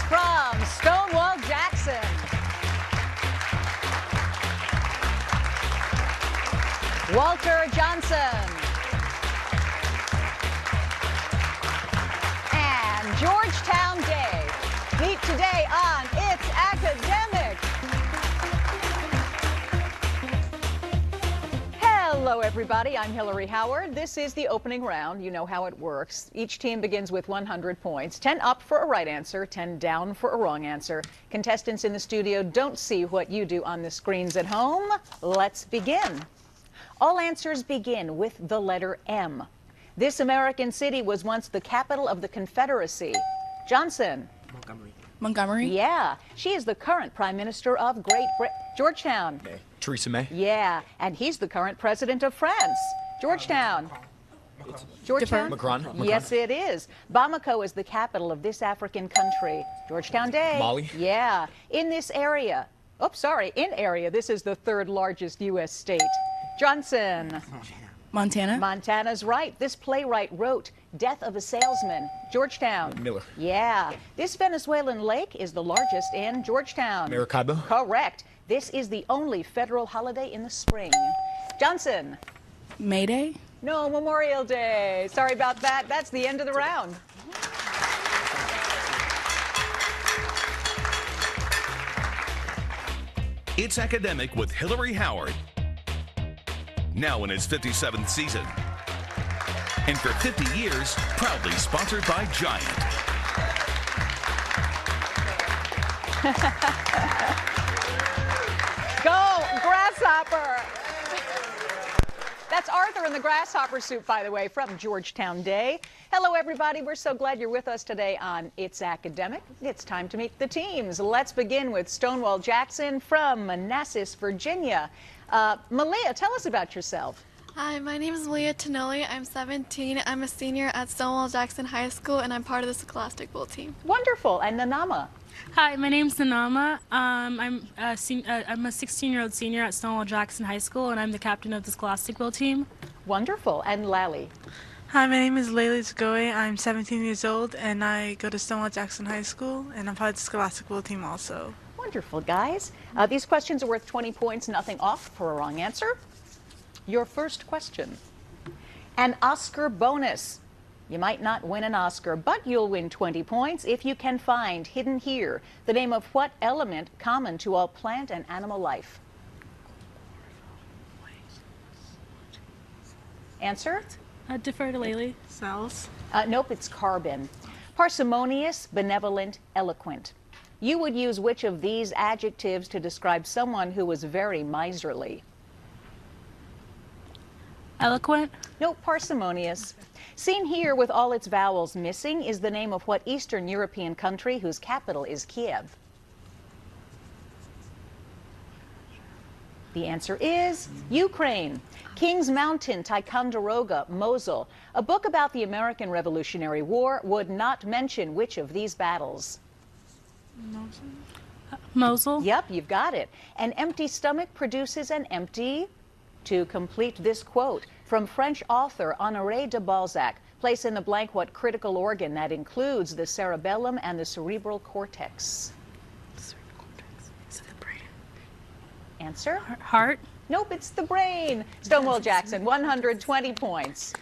from Stonewall Jackson. Walter Johnson. And Georgetown Day. Meet today on It's Academic. Hello, everybody. I'm Hillary Howard. This is the opening round. You know how it works. Each team begins with 100 points, 10 up for a right answer, 10 down for a wrong answer. Contestants in the studio don't see what you do on the screens at home. Let's begin. All answers begin with the letter M. This American city was once the capital of the Confederacy. Johnson. Montgomery? Yeah. She is the current Prime Minister of Great Britain. Georgetown. Theresa May? Yeah. And he's the current President of France. Georgetown. Georgetown? Macron? Yes, it is. Bamako is the capital of this African country. Georgetown Day. Mali? Yeah. In this area. In area. This is the third largest U.S. state. Johnson. Montana? Montana's right. This playwright wrote Death of a Salesman. Georgetown. Miller. Yeah. This Venezuelan lake is the largest in Georgetown. Maracaibo? Correct. This is the only federal holiday in the spring. Johnson. May Day? No, Memorial Day. Sorry about that. That's the end of the round. It's Academic with Hillary Howard. Now in its 57th season. And for 50 years, proudly sponsored by Giant. Go, Grasshopper! That's Arthur in the grasshopper suit, by the way, from Georgetown Day. Hello, everybody. We're so glad you're with us today on It's Academic. It's time to meet the teams. Let's begin with Stonewall Jackson from Manassas, Virginia. Malia, tell us about yourself. Hi, my name is Malia Tonoli. I'm 17. I'm a senior at Stonewall Jackson High School, and I'm part of the Scholastic Bowl team. Wonderful. And Nanama? Hi, my name's Nanama. I'm a 16-year-old senior at Stonewall Jackson High School, and I'm the captain of the Scholastic Bowl team. Wonderful. And Lally? Hi, my name is Layla Zagoe. I'm 17 years old, and I go to Stonewall Jackson High School, and I'm part of the Scholastic Bowl team also. Wonderful, guys. These questions are worth 20 points, nothing off for a wrong answer. Your first question. An Oscar bonus. You might not win an Oscar, but you'll win 20 points if you can find, hidden here, the name of what element common to all plant and animal life? Answer? Defer to Laylee. Cells. Nope, it's carbon. Parsimonious, benevolent, eloquent. You would use which of these adjectives to describe someone who was very miserly? Eloquent? No, parsimonious. Seen here with all its vowels missing is the name of what Eastern European country whose capital is Kiev? The answer is Ukraine. Kings Mountain, Ticonderoga, Mosul. A book about the American Revolutionary War would not mention which of these battles? Mosul? Yep, you've got it. An empty stomach produces an empty. To complete this quote from French author Honoré de Balzac, place in the blank what critical organ that includes the cerebellum and the cerebral cortex. Cerebral cortex. Is it the brain? Answer? Heart? Nope, it's the brain. Stonewall Jackson, 120 points.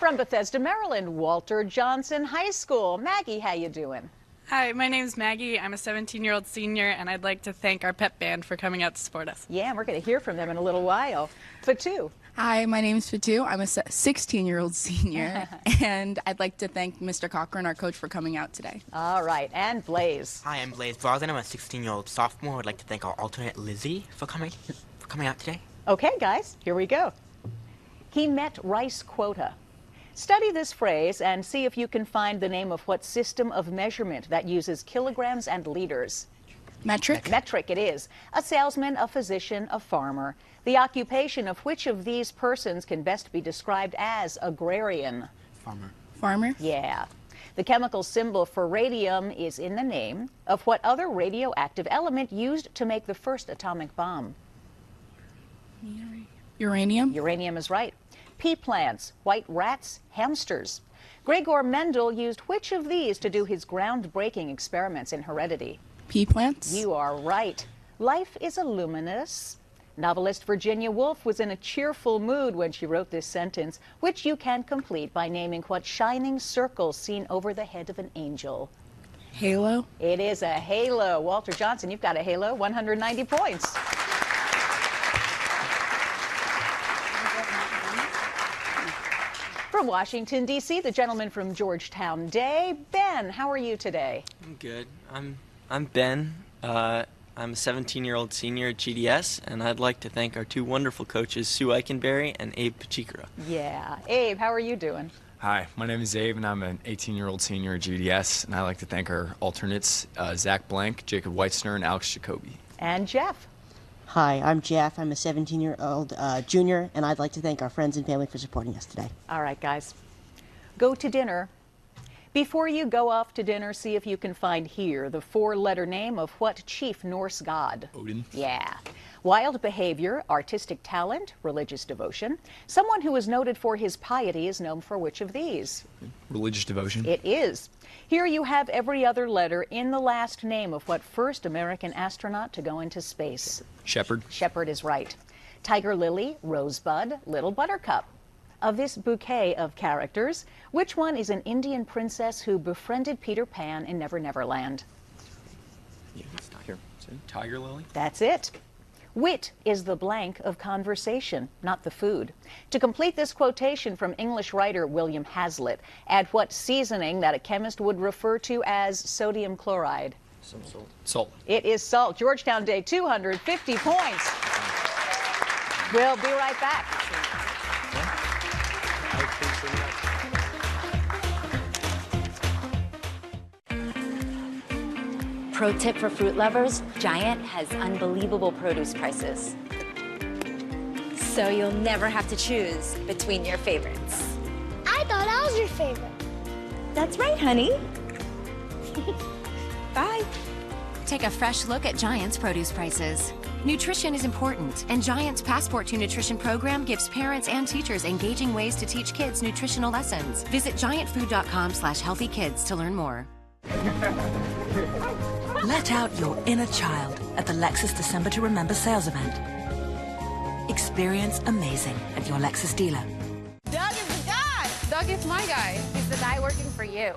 From Bethesda, Maryland, Walter Johnson High School. Maggie, how you doing? Hi, my name's Maggie. I'm a 17-year-old senior, and I'd like to thank our pep band for coming out to support us. Yeah, we're going to hear from them in a little while. Fatu. Hi, my name's Fatu. I'm a 16-year-old senior, and I'd like to thank Mr. Cochran, our coach, for coming out today. All right, and Blaze. Hi, I'm Blaze Brosnan. I'm a 16-year-old sophomore. I'd like to thank our alternate Lizzie for coming out today. Okay, guys, here we go. He met rice quota. Study this phrase and see if you can find the name of what system of measurement that uses kilograms and liters. Metric? Metric it is. A salesman, a physician, a farmer. The occupation of which of these persons can best be described as agrarian? Farmer. Farmer? Yeah. The chemical symbol for radium is in the name of what other radioactive element used to make the first atomic bomb? Uranium? Uranium is right. Pea plants, white rats, hamsters. Gregor Mendel used which of these to do his groundbreaking experiments in heredity? Pea plants? You are right. Life is a luminous. Novelist Virginia Woolf was in a cheerful mood when she wrote this sentence, which you can complete by naming what shining circle seen over the head of an angel. Halo? It is a halo. Walter Johnson, you've got a halo, 190 points. From Washington, D.C., the gentleman from Georgetown Day, Ben, how are you today? I'm good. I'm Ben. I'm a 17-year-old senior at GDS, and I'd like to thank our two wonderful coaches, Sue Eichenberry and Abe Pachikara. Yeah. Abe, how are you doing? Hi, my name is Abe, and I'm an 18-year-old senior at GDS, and I'd like to thank our alternates, Zach Blank, Jacob Weitzner, and Alex Jacoby. And Jeff. Hi, I'm Jeff. I'm a 17-year-old junior, and I'd like to thank our friends and family for supporting us today. All right, guys. Go to dinner. Before you go off to dinner, see if you can find here the four-letter name of what chief Norse god? Odin. Yeah. Wild behavior, artistic talent, religious devotion. Someone who is noted for his piety is known for which of these? Religious devotion. It is. Here you have every other letter in the last name of what first American astronaut to go into space? Shepherd. Shepherd is right. Tiger lily, rosebud, little buttercup. Of this bouquet of characters, which one is an Indian princess who befriended Peter Pan in Never Never Land? Yeah, it's not here. Tiger lily. That's it. Wit is the blank of conversation, not the food. To complete this quotation from English writer William Hazlitt, add what seasoning that a chemist would refer to as sodium chloride? Some salt. Salt. It is salt. Georgetown Day, 250 points. We'll be right back. Pro tip for fruit lovers, Giant has unbelievable produce prices. So you'll never have to choose between your favorites. I thought I was your favorite. That's right, honey. Bye. Take a fresh look at Giant's produce prices. Nutrition is important, and Giant's Passport to Nutrition program gives parents and teachers engaging ways to teach kids nutritional lessons. Visit giantfood.com/healthykids to learn more. Let out your inner child at the Lexus December to Remember sales event. Experience amazing at your Lexus dealer. Doug is the guy. Doug is my guy. He's the guy working for you.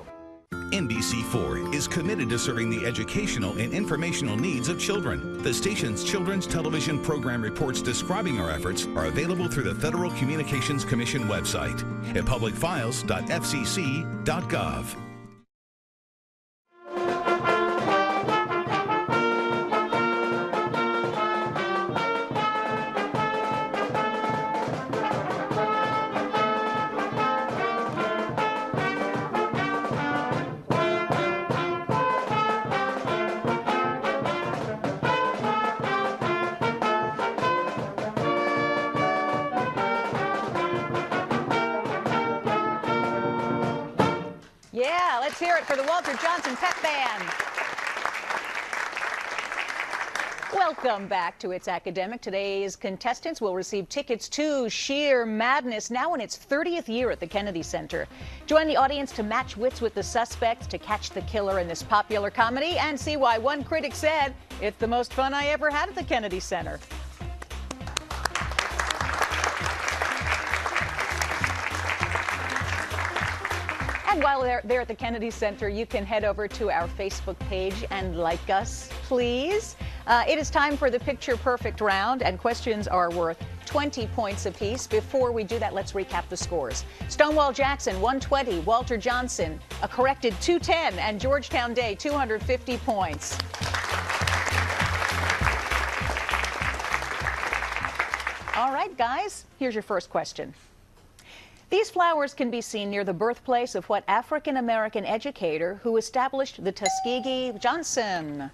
NBC4 is committed to serving the educational and informational needs of children. The station's children's television program reports describing our efforts are available through the Federal Communications Commission website at publicfiles.fcc.gov. Yeah, let's hear it for the Walter Johnson Pep Band. Welcome back to It's Academic. Today's contestants will receive tickets to Sheer Madness, now in its 30th year at the Kennedy Center. Join the audience to match wits with the suspects to catch the killer in this popular comedy and see why one critic said, "It's the most fun I ever had at the Kennedy Center." And while they're there at the Kennedy Center, you can head over to our Facebook page and like us, please. It is time for the Picture Perfect round, and questions are worth 20 points apiece. Before we do that, let's recap the scores. Stonewall Jackson, 120. Walter Johnson, a corrected 210. And Georgetown Day, 250 points. All right, guys, here's your first question. These flowers can be seen near the birthplace of what African-American educator who established the Tuskegee Johnson?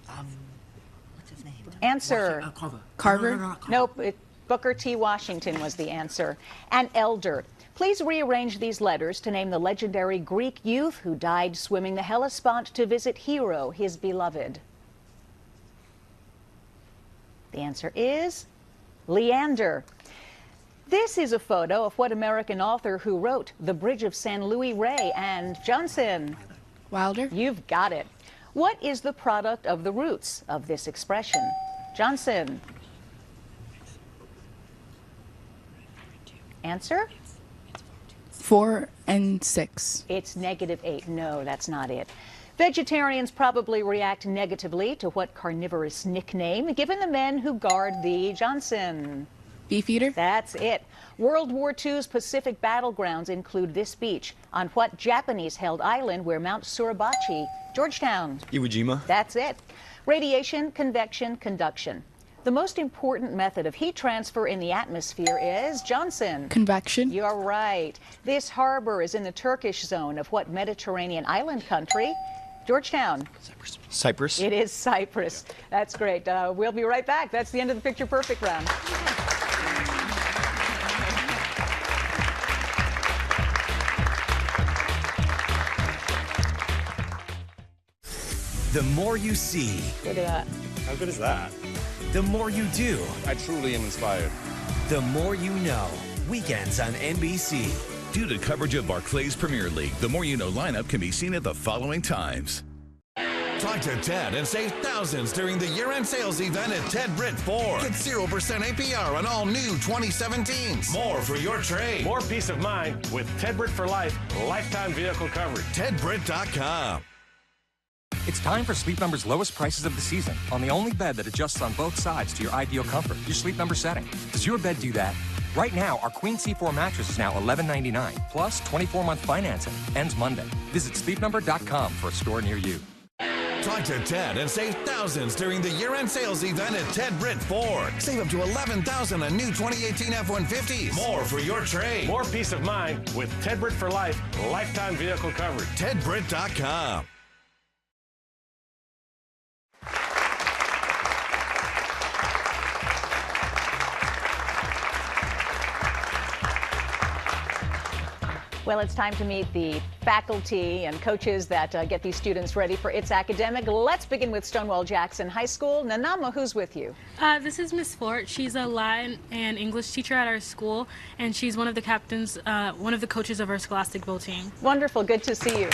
What's his name? Answer. Carver? Nope, Booker T. Washington was the answer. An elder. Please rearrange these letters to name the legendary Greek youth who died swimming the Hellespont to visit Hero, his beloved. The answer is Leander. This is a photo of what American author who wrote The Bridge of San Luis Rey and Johnson? Wilder. You've got it. What is the product of the roots of this expression? Johnson. Answer? 4 and 6. It's -8. No, that's not it. Vegetarians probably react negatively to what carnivorous nickname given the men who guard the Johnson? Beefeater. That's it. World War II's Pacific battlegrounds include this beach on what Japanese-held island where Mount Suribachi? Georgetown. Iwo Jima. That's it. Radiation, convection, conduction. The most important method of heat transfer in the atmosphere is Johnson. Convection. You're right. This harbor is in the Turkish zone of what Mediterranean island country? Georgetown. Cyprus. It is Cyprus. That's great. We'll be right back. That's the end of the Picture Perfect round. The more you see, Look at that. How good is that? the more you do, I truly am inspired. the more you know. Weekends on NBC. Due to coverage of Barclays Premier League, the More You Know lineup can be seen at the following times. Talk to Ted and save thousands during the year-end sales event at Ted Britt Ford. Get 0% APR on all new 2017s. More for your trade. More peace of mind with Ted Britt for Life, lifetime vehicle coverage. TedBritt.com. It's time for Sleep Number's lowest prices of the season on the only bed that adjusts on both sides to your ideal comfort, your Sleep Number setting. Does your bed do that? Right now, our Queen C4 mattress is now $11.99, plus 24-month financing. Ends Monday. Visit sleepnumber.com for a store near you. Talk to Ted and save thousands during the year-end sales event at Ted Britt Ford. Save up to $11,000 on new 2018 F-150s. More for your trade. More peace of mind with Ted Britt for Life, lifetime vehicle coverage. TedBritt.com. Well, it's time to meet the faculty and coaches that get these students ready for It's Academic. Let's begin with Stonewall Jackson High School. Nanama, who's with you? This is Miss Fort. She's a Latin and English teacher at our school, and she's one of the captains, one of the coaches of our Scholastic Bowl team. Wonderful. Good to see you.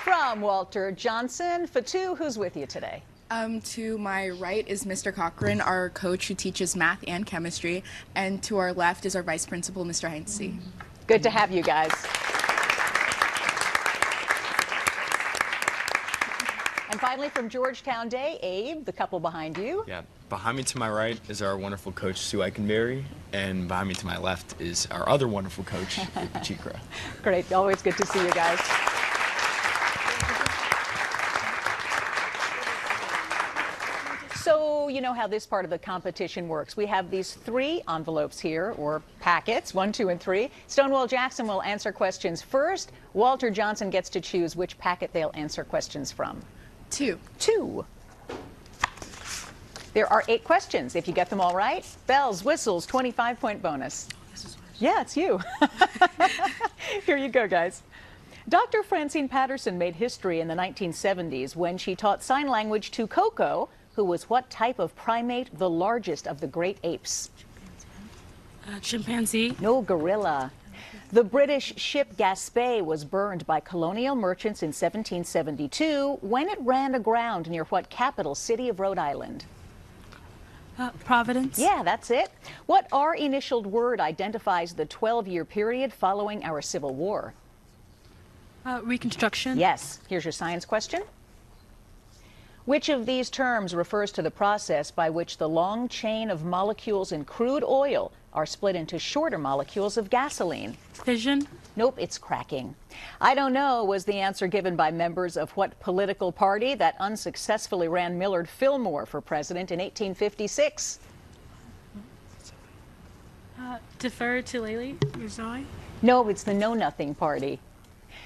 From Walter Johnson, Fatu, who's with you today? To my right is Mr. Cochran, our coach who teaches math and chemistry, and to our left is our vice principal, Mr. Heinze. Good to have you guys. And finally, from Georgetown Day, Abe, the couple behind you. Yeah, behind me to my right is our wonderful coach, Sue Eichenberry, and behind me to my left is our other wonderful coach, Abe Pachikra. Great. Always good to see you guys. So you know how this part of the competition works. We have these 3 envelopes here, or packets, 1, 2, and 3. Stonewall Jackson will answer questions first. Walter Johnson gets to choose which packet they'll answer questions from. 2. 2. There are 8 questions. If you get them all right, bells, whistles, 25-point bonus. Yeah, it's you. Here you go, guys. Dr. Francine Patterson made history in the 1970s when she taught sign language to Coco, who was what type of primate, the largest of the great apes? Chimpanzee. No, gorilla. The British ship Gaspé was burned by colonial merchants in 1772 when it ran aground near what capital city of Rhode Island? Providence. Yeah, that's it. What R-initialed word identifies the 12-year period following our Civil War? Reconstruction. Yes. Here's your science question. Which of these terms refers to the process by which the long chain of molecules in crude oil are split into shorter molecules of gasoline? Fission. Nope, it's cracking. I don't know was the answer given by members of what political party that unsuccessfully ran Millard Fillmore for president in 1856? Defer to Laley. Zoe? No, it's the Know Nothing Party.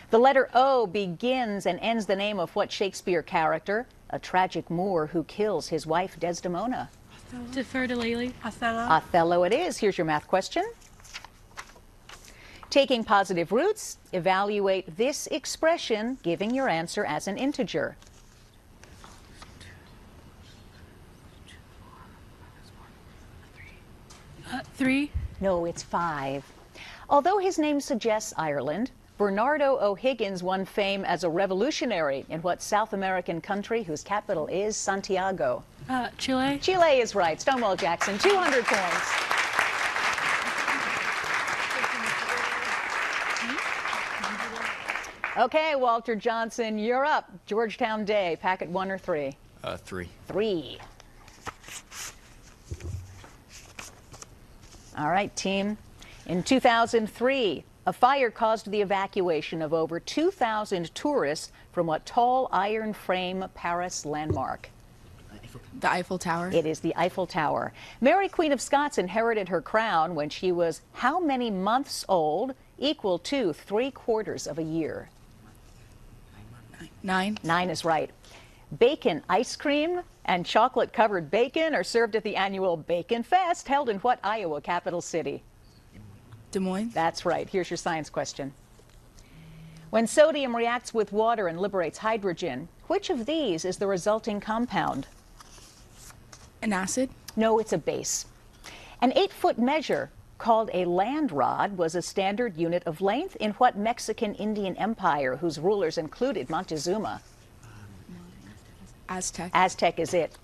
The letter O begins and ends the name of what Shakespeare character? A tragic Moor who kills his wife Desdemona. Defer to Laley. Othello? Othello it is. Here's your math question. Taking positive roots, evaluate this expression, giving your answer as an integer. 3. No, it's 5. Although his name suggests Ireland, Bernardo O'Higgins won fame as a revolutionary in what South American country whose capital is Santiago? Chile. Chile is right. Stonewall Jackson, 200 points. Okay, Walter Johnson, you're up. Georgetown Day, packet 1 or 3? 3. 3. All right, team. In 2003, a fire caused the evacuation of over 2,000 tourists from what tall iron frame Paris landmark? The Eiffel Tower. It is the Eiffel Tower. Mary, Queen of Scots, inherited her crown when she was how many months old, equal to 3/4 of a year? 9. 9 is right. Bacon ice cream and chocolate-covered bacon are served at the annual Bacon Fest held in what Iowa capital city? Des Moines. That's right. Here's your science question. When sodium reacts with water and liberates hydrogen, which of these is the resulting compound? An acid? No, it's a base. An 8-foot measure called a land rod was a standard unit of length in what Mexican Indian empire whose rulers included Montezuma? Aztec. Aztec is it.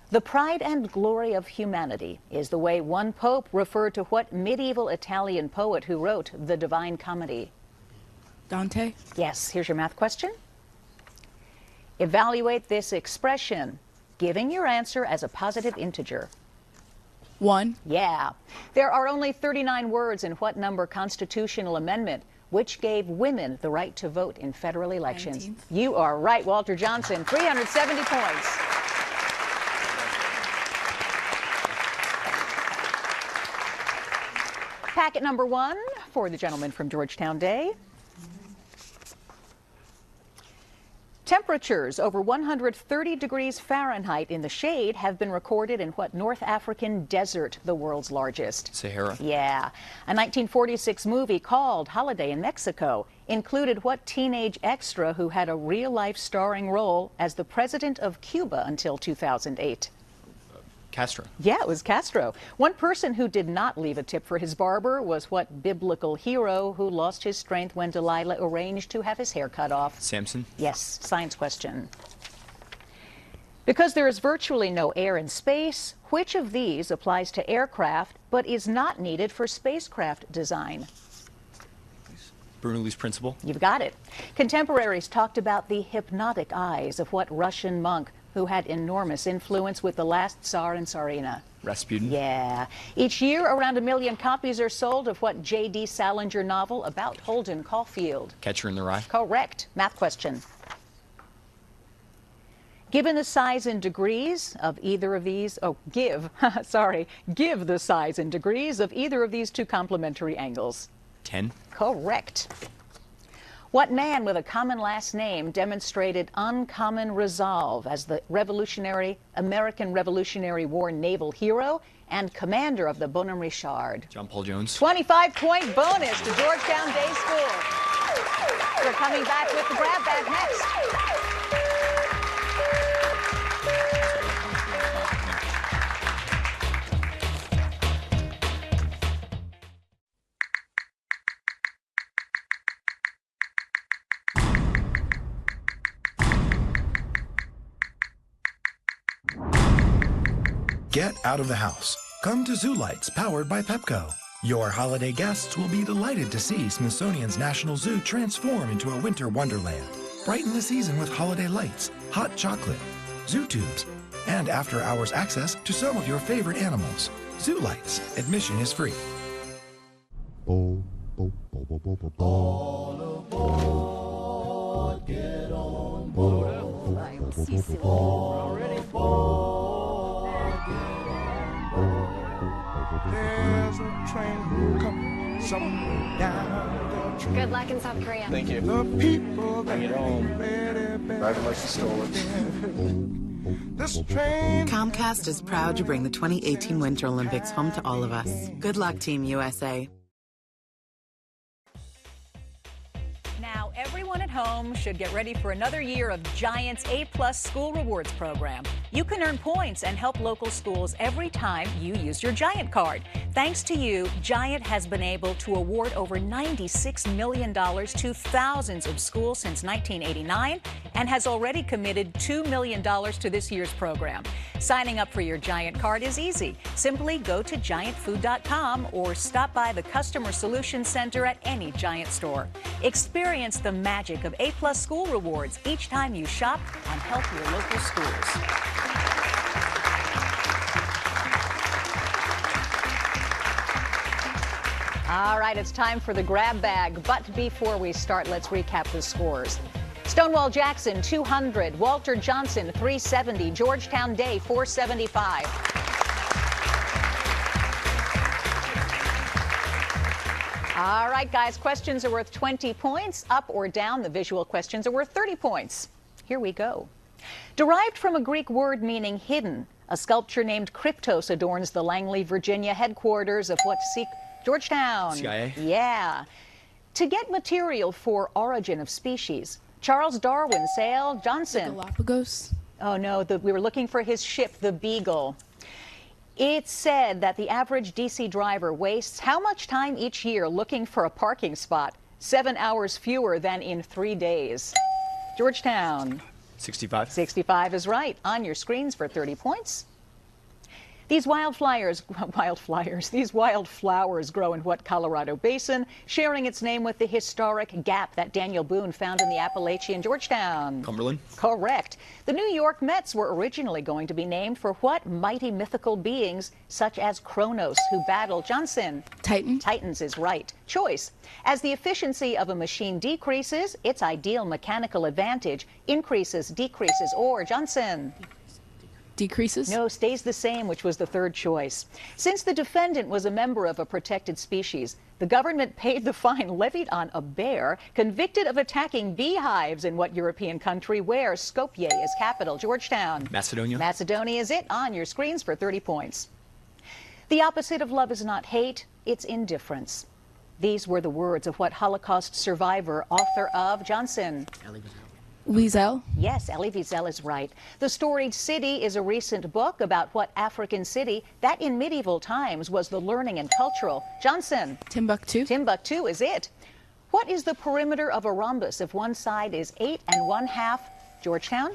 The pride and glory of humanity is the way one pope referred to what medieval Italian poet who wrote the Divine Comedy? Dante. Yes, here's your math question. Evaluate this expression, giving your answer as a positive integer. 1. Yeah. There are only 39 words in what number constitutional amendment which gave women the right to vote in federal elections? 19th. You are right, Walter Johnson, 370 points. Packet number 1 for the gentleman from Georgetown Day. Temperatures over 130 degrees Fahrenheit in the shade have been recorded in what North African desert, the world's largest? Sahara. Yeah. A 1946 movie called Holiday in Mexico included what teenage extra who had a real-life starring role as the president of Cuba until 2008? Castro. Yeah, it was Castro. One person who did not leave a tip for his barber was what biblical hero who lost his strength when Delilah arranged to have his hair cut off? Samson. Yes, science question. Because there is virtually no air in space, which of these applies to aircraft but is not needed for spacecraft design? Bernoulli's principle. You've got it. Contemporaries talked about the hypnotic eyes of what Russian monk who had enormous influence with the last Tsar and Tsarina? Rasputin. Yeah. Each year, around 1 million copies are sold of what J.D. Salinger novel about Holden Caulfield? Catcher in the Rye. Correct. Math question. Given the size in degrees of either of these, give the size in degrees of either of these two complementary angles? 10. Correct. What man with a common last name demonstrated uncommon resolve as the American Revolutionary War naval hero and commander of the Bonhomme Richard? John Paul Jones. 25-point bonus to Georgetown Day School. We're coming back with the grab bag next. Get out of the house. Come to Zoo Lights, powered by Pepco. Your holiday guests will be delighted to see Smithsonian's National Zoo transform into a winter wonderland. Brighten the season with holiday lights, hot chocolate, zoo tubes, and after-hours access to some of your favorite animals. Zoo Lights. Admission is free. All aboard, get on board. Already there's a train coming somewhere down the track. Good luck in South Korea. Thank you. The people bring it home. Driving like you stole it. This train. Comcast is proud to bring the 2018 Winter Olympics home to all of us. Good luck, Team USA. Now, everyone at home home should get ready for another year of Giant's A-plus School Rewards program. You can earn points and help local schools every time you use your Giant card. Thanks to you, Giant has been able to award over $96 million to thousands of schools since 1989 and has already committed $2 million to this year's program. Signing up for your Giant card is easy. Simply go to giantfood.com or stop by the Customer Solutions Center at any Giant store. Experience the magic of A-plus school rewards each time you shop and help your local schools. All right, it's time for the grab bag. But before we start, let's recap the scores. Stonewall Jackson, 200. Walter Johnson, 370. Georgetown Day, 475. All right, guys, questions are worth 20 points. Up or down, the visual questions are worth 30 points. Here we go. Derived from a Greek word meaning hidden, a sculpture named Kryptos adorns the Langley, Virginia headquarters of what Georgetown. CIA? Yeah. To get material for Origin of Species, Charles Darwin sailed Johnson. The Galapagos? Oh, no, we were looking for his ship, the Beagle. It's said that the average DC driver wastes how much time each year looking for a parking spot? 7 hours fewer than in 3 days. Georgetown. 65. 65 is right. On your screens for 30 points. These wildflowers grow in what Colorado basin, sharing its name with the historic gap that Daniel Boone found in the Appalachian? Georgetown. Cumberland. Correct. The New York Mets were originally going to be named for what mighty mythical beings such as Kronos, who battled Johnson? Titan. Titans is right. Choice. As the efficiency of a machine decreases, its ideal mechanical advantage increases, decreases, or Johnson? Decreases? No, stays the same, which was the third choice. Since the defendant was a member of a protected species, the government paid the fine levied on a bear convicted of attacking beehives in what European country where Skopje is capital? Georgetown. Macedonia. Macedonia is it. On your screens for 30 points. The opposite of love is not hate, it's indifference. These were the words of what Holocaust survivor, author of Johnson? Wiesel? Yes, Elie Wiesel is right. The Storied City is a recent book about what African city that in medieval times was the learning and cultural? Johnson? Timbuktu. Timbuktu is it. What is the perimeter of a rhombus if one side is 8 1/2? Georgetown?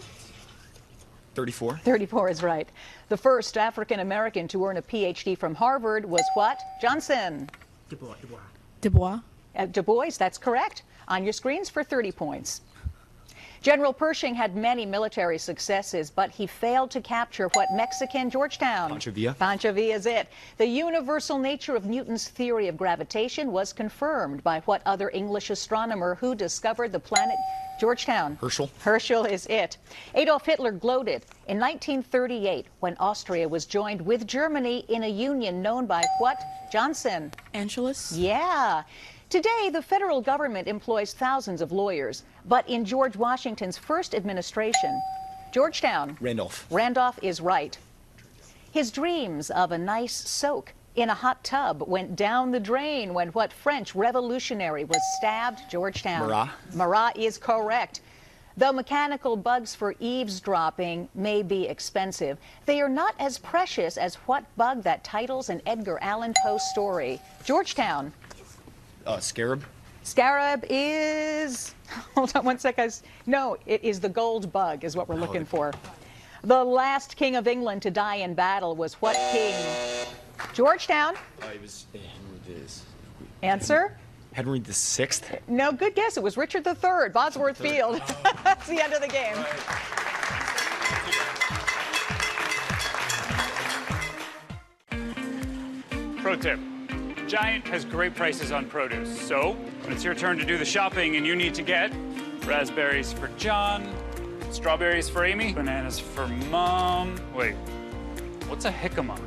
34. 34 is right. The first African American to earn a PhD from Harvard was what? Johnson? Du Bois. Du Bois, that's correct. On your screens for 30 points. General Pershing had many military successes, but he failed to capture what Mexican? Georgetown? Pancho Villa. Pancho Villa is it. The universal nature of Newton's theory of gravitation was confirmed by what other English astronomer who discovered the planet? Georgetown? Herschel. Herschel is it. Adolf Hitler gloated in 1938 when Austria was joined with Germany in a union known by what? Johnson? Anschluss? Yeah. Today, the federal government employs thousands of lawyers, but in George Washington's first administration, Georgetown? Randolph. Randolph is right. His dreams of a nice soak in a hot tub went down the drain when what French revolutionary was stabbed? Georgetown? Marat. Marat is correct. Though mechanical bugs for eavesdropping may be expensive, they are not as precious as what bug that titles an Edgar Allan Poe story? Georgetown? Scarab. Scarab is, hold on one sec, guys. No, it is the gold bug is what we're looking for. The last king of England to die in battle was what king? Georgetown? It was Henry Answer? Henry VI. No, good guess. It was Richard III, Bosworth Field. That's the end of the game. Pro tip. Giant has great prices on produce, so when it's your turn to do the shopping and you need to get raspberries for John, strawberries for Amy, bananas for Mom. Wait, what's a jicama?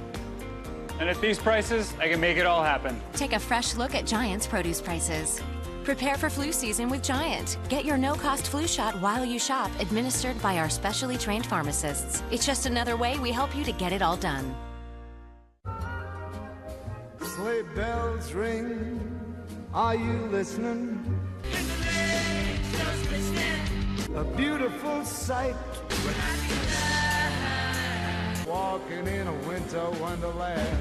And at these prices, I can make it all happen. Take a fresh look at Giant's produce prices. Prepare for flu season with Giant. Get your no-cost flu shot while you shop, administered by our specially trained pharmacists. It's just another way we help you to get it all done. Sleigh bells ring, are you listening? a beautiful sight. Walking in a winter wonderland.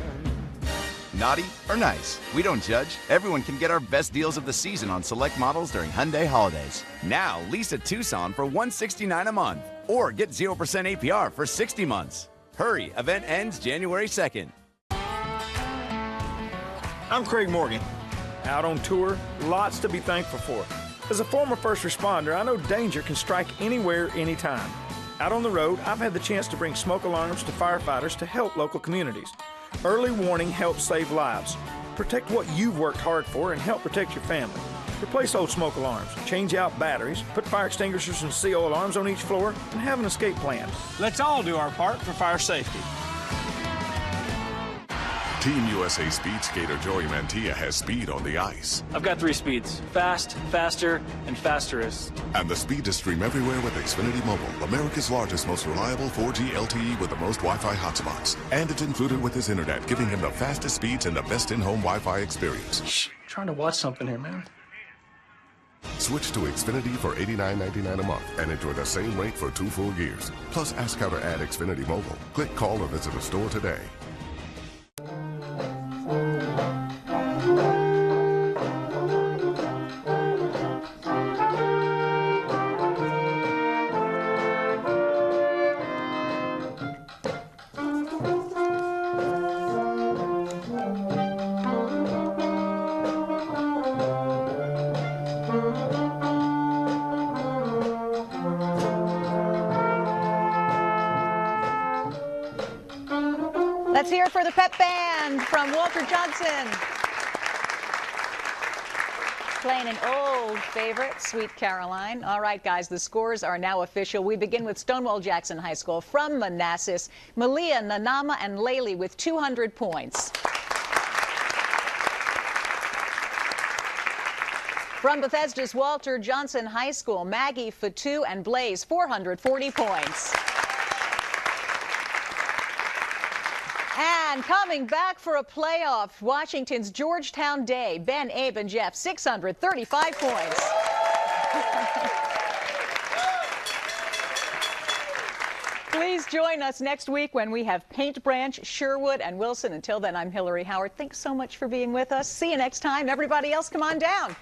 Naughty or nice, we don't judge. Everyone can get our best deals of the season on select models during Hyundai holidays. Now, lease a Tucson for $169 a month, or get 0% APR for 60 months. Hurry, event ends January 2nd. I'm Craig Morgan. Out on tour, lots to be thankful for. As a former first responder, I know danger can strike anywhere, anytime. Out on the road, I've had the chance to bring smoke alarms to firefighters to help local communities. Early warning helps save lives. Protect what you've worked hard for and help protect your family. Replace old smoke alarms, change out batteries, put fire extinguishers and CO alarms on each floor, and have an escape plan. Let's all do our part for fire safety. Team USA speed skater Joey Mantilla has speed on the ice. I've got 3 speeds: fast, faster, and fasterest. And the speed to stream everywhere with Xfinity Mobile, America's largest, most reliable 4G LTE with the most Wi-Fi hotspots. And it's included with his internet, giving him the fastest speeds and the best in-home Wi-Fi experience. Shh, trying to watch something here, man. Switch to Xfinity for $89.99 a month and enjoy the same rate for 2 full years. Plus, ask how to add Xfinity Mobile. Click, call, or visit a store today. Let's hear it for the pep band from Walter Johnson. Playing an old favorite, Sweet Caroline. All right, guys, the scores are now official. We begin with Stonewall Jackson High School from Manassas. Malia, Nanama, and Laylee with 200 points. From Bethesda's Walter Johnson High School, Maggie, Fatu, and Blaze, 440 points. And coming back for a playoff, Washington's Georgetown Day, Ben, Abe, and Jeff, 635 points. Please join us next week when we have Paint Branch, Sherwood, and Wilson. Until then, I'm Hillary Howard. Thanks so much for being with us. See you next time. Everybody else, come on down.